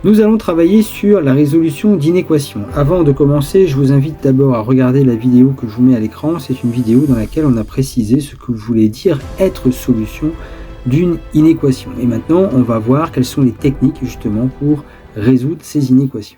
Nous allons travailler sur la résolution d'inéquations. Avant de commencer, je vous invite d'abord à regarder la vidéo que je vous mets à l'écran. C'est une vidéo dans laquelle on a précisé ce que voulait dire être solution d'une inéquation. Et maintenant, on va voir quelles sont les techniques justement pour résoudre ces inéquations.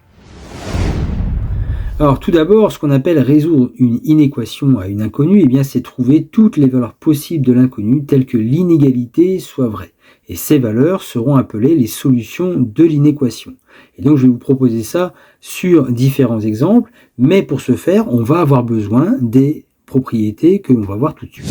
Alors tout d'abord, ce qu'on appelle résoudre une inéquation à une inconnue, eh bien, c'est trouver toutes les valeurs possibles de l'inconnu telles que l'inégalité soit vraie. Et ces valeurs seront appelées les solutions de l'inéquation. Et donc je vais vous proposer ça sur différents exemples, mais pour ce faire, on va avoir besoin des propriétés que l'on va voir tout de suite.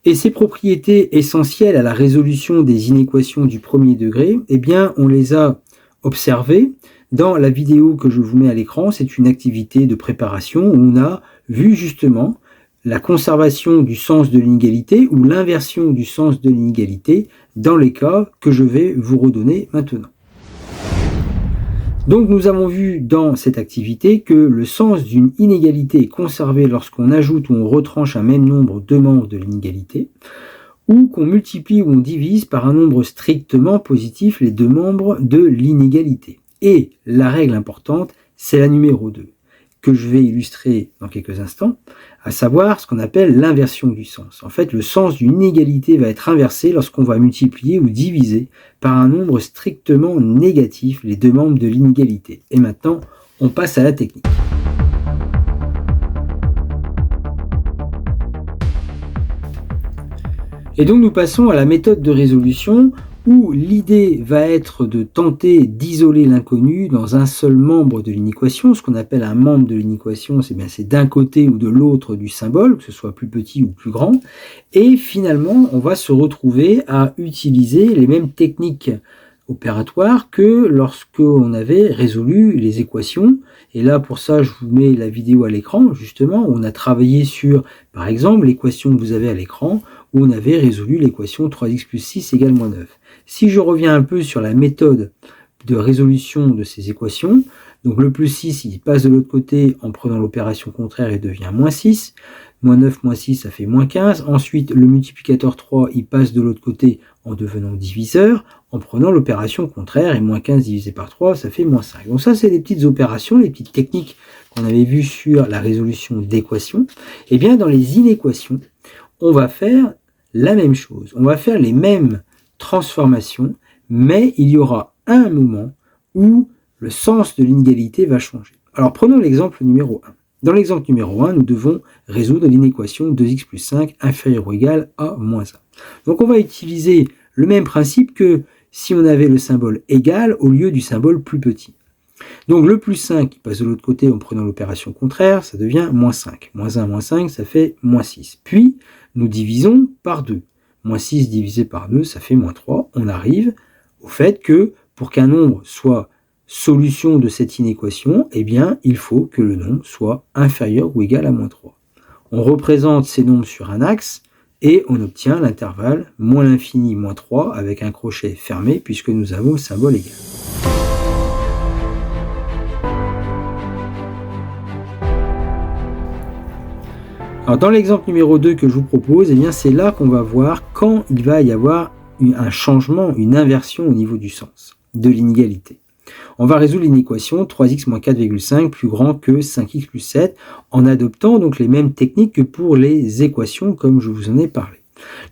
Et ces propriétés essentielles à la résolution des inéquations du premier degré, eh bien, on les a observées dans la vidéo que je vous mets à l'écran. C'est une activité de préparation où on a vu justement la conservation du sens de l'inégalité ou l'inversion du sens de l'inégalité dans les cas que je vais vous redonner maintenant. Donc nous avons vu dans cette activité que le sens d'une inégalité est conservé lorsqu'on ajoute ou on retranche un même nombre de membres de l'inégalité, ou qu'on multiplie ou on divise par un nombre strictement positif les deux membres de l'inégalité. Et la règle importante, c'est la numéro 2, que je vais illustrer dans quelques instants, à savoir ce qu'on appelle l'inversion du sens. En fait, le sens d'une inégalité va être inversé lorsqu'on va multiplier ou diviser par un nombre strictement négatif les deux membres de l'inégalité. Et maintenant, on passe à la technique. Et donc nous passons à la méthode de résolution où l'idée va être de tenter d'isoler l'inconnu dans un seul membre de l'inéquation. Ce qu'on appelle un membre de l'inéquation, c'est d'un côté ou de l'autre du symbole, que ce soit plus petit ou plus grand. Et finalement, on va se retrouver à utiliser les mêmes techniques opératoires que lorsqu'on avait résolu les équations. Et là, pour ça, je vous mets la vidéo à l'écran, justement, où on a travaillé sur, par exemple, l'équation que vous avez à l'écran, où on avait résolu l'équation 3x plus 6 égale moins 9. Si je reviens un peu sur la méthode de résolution de ces équations, donc le plus 6, il passe de l'autre côté en prenant l'opération contraire et devient moins 6. Moins 9, moins 6, ça fait moins 15. Ensuite, le multiplicateur 3, il passe de l'autre côté en devenant diviseur, en prenant l'opération contraire, et moins 15 divisé par 3, ça fait moins 5. Donc ça, c'est des petites opérations, les petites techniques qu'on avait vues sur la résolution d'équations. Et bien, dans les inéquations, on va faire la même chose. On va faire les mêmes transformations, mais il y aura un moment où le sens de l'inégalité va changer. Alors prenons l'exemple numéro 1. Dans l'exemple numéro 1, nous devons résoudre l'inéquation 2x plus 5 inférieur ou égal à moins 1. Donc on va utiliser le même principe que si on avait le symbole égal au lieu du symbole plus petit. Donc le plus 5 qui passe de l'autre côté en prenant l'opération contraire, ça devient moins 5. Moins 1, moins 5, ça fait moins 6. Puis nous divisons par 2. Moins 6 divisé par 2, ça fait moins 3. On arrive au fait que pour qu'un nombre soit solution de cette inéquation, eh bien, il faut que le nombre soit inférieur ou égal à moins 3. On représente ces nombres sur un axe et on obtient l'intervalle moins l'infini moins 3 avec un crochet fermé puisque nous avons le symbole égal. Alors dans l'exemple numéro 2 que je vous propose, eh bien c'est là qu'on va voir quand il va y avoir un changement, une inversion au niveau du sens de l'inégalité. On va résoudre l'inéquation 3x moins 4,5 plus grand que 5x plus 7 en adoptant donc les mêmes techniques que pour les équations comme je vous en ai parlé.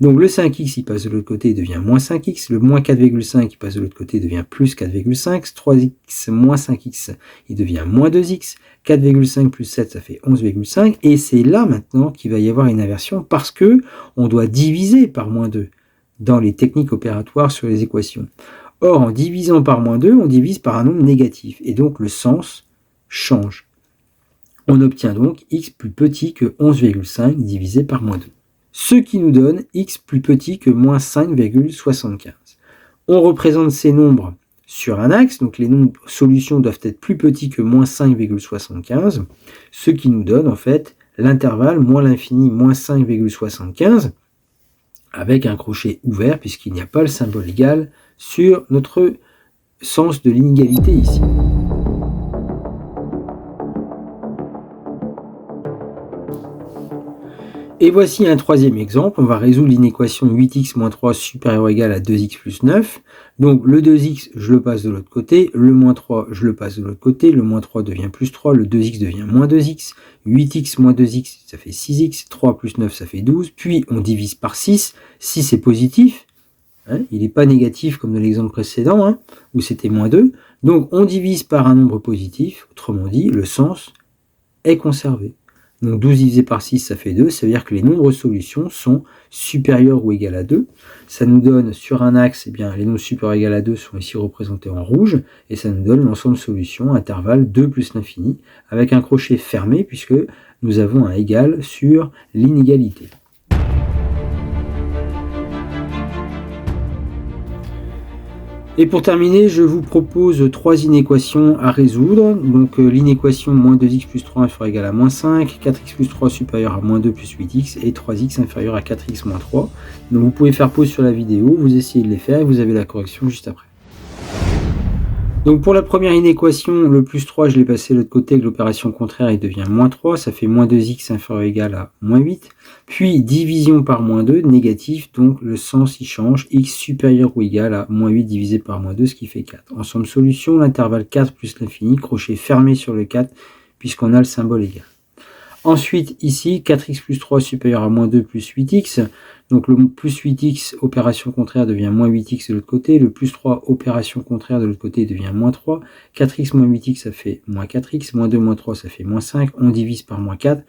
Donc le 5x il passe de l'autre côté, il devient moins 5x, le moins 4,5 il passe de l'autre côté, il devient plus 4,5, 3x moins 5x il devient moins 2x, 4,5 plus 7 ça fait 11,5 et c'est là maintenant qu'il va y avoir une inversion parce que on doit diviser par moins 2 dans les techniques opératoires sur les équations. Or en divisant par moins 2, on divise par un nombre négatif et donc le sens change. On obtient donc x plus petit que 11,5 divisé par moins 2. Ce qui nous donne x plus petit que moins 5,75. On représente ces nombres sur un axe, donc les nombres solutions doivent être plus petits que moins 5,75, ce qui nous donne en fait l'intervalle moins l'infini moins 5,75 avec un crochet ouvert puisqu'il n'y a pas le symbole égal sur notre sens de l'inégalité ici. Et voici un troisième exemple. On va résoudre l'inéquation 8x moins 3 supérieur ou égal à 2x plus 9. Donc le 2x, je le passe de l'autre côté. Le moins 3, je le passe de l'autre côté. Le moins 3 devient plus 3. Le 2x devient moins 2x. 8x moins 2x, ça fait 6x. 3 plus 9, ça fait 12. Puis on divise par 6. 6 est positif. Hein, il n'est pas négatif comme dans l'exemple précédent, hein, où c'était moins 2. Donc on divise par un nombre positif. Autrement dit, le sens est conservé. Donc 12 divisé par 6, ça fait 2. Ça veut dire que les nombres de solutions sont supérieurs ou égaux à 2. Ça nous donne sur un axe, eh bien, les nombres supérieurs ou égaux à 2 sont ici représentés en rouge. Et ça nous donne l'ensemble de solutions, intervalle 2 plus l'infini, avec un crochet fermé puisque nous avons un égal sur l'inégalité. Et pour terminer, je vous propose 3 inéquations à résoudre. Donc l'inéquation moins 2x plus 3 inférieur ou égal à moins 5, 4x plus 3 supérieur à moins 2 plus 8x et 3x inférieur à 4x moins 3. Donc vous pouvez faire pause sur la vidéo, vous essayez de les faire et vous avez la correction juste après. Donc pour la première inéquation, le plus 3, je l'ai passé de l'autre côté avec l'opération contraire, il devient moins 3, ça fait moins 2x inférieur ou égal à moins 8. Puis division par moins 2, négatif, donc le sens y change, x supérieur ou égal à moins 8 divisé par moins 2, ce qui fait 4. En somme solution, l'intervalle 4 plus l'infini, crochet fermé sur le 4, puisqu'on a le symbole égal. Ensuite, ici, 4x plus 3 supérieur à moins 2 plus 8x. Donc le plus 8x, opération contraire, devient moins 8x de l'autre côté. Le plus 3, opération contraire de l'autre côté, devient moins 3. 4x moins 8x, ça fait moins 4x. Moins 2 moins 3, ça fait moins 5. On divise par moins 4.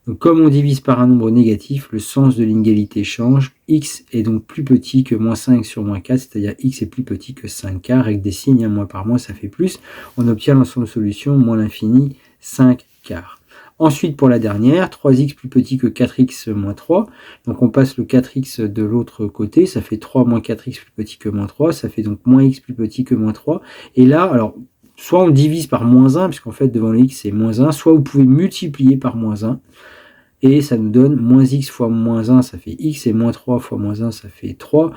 Donc comme on divise par un nombre négatif, le sens de l'inégalité change. X est donc plus petit que moins 5 sur moins 4, c'est-à-dire x est plus petit que 5 quarts. Avec des signes, moins par moins, ça fait plus. On obtient l'ensemble de solution, moins l'infini, 5 quarts. Ensuite, pour la dernière, 3x plus petit que 4x moins 3. Donc on passe le 4x de l'autre côté, ça fait 3 moins 4x plus petit que moins 3. Ça fait donc moins x plus petit que moins 3. Et là, alors, soit on divise par moins 1, puisqu'en fait, devant le x, c'est moins 1. Soit vous pouvez multiplier par moins 1. Et ça nous donne moins x fois moins 1, ça fait x. Et moins 3 fois moins 1, ça fait 3.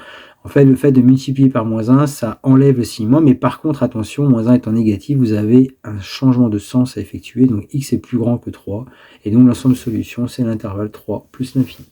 En fait, le fait de multiplier par moins 1, ça enlève le signe moins, mais par contre, attention, moins 1 étant négatif, vous avez un changement de sens à effectuer, donc x est plus grand que 3, et donc l'ensemble de solutions, c'est l'intervalle 3 plus l'infini.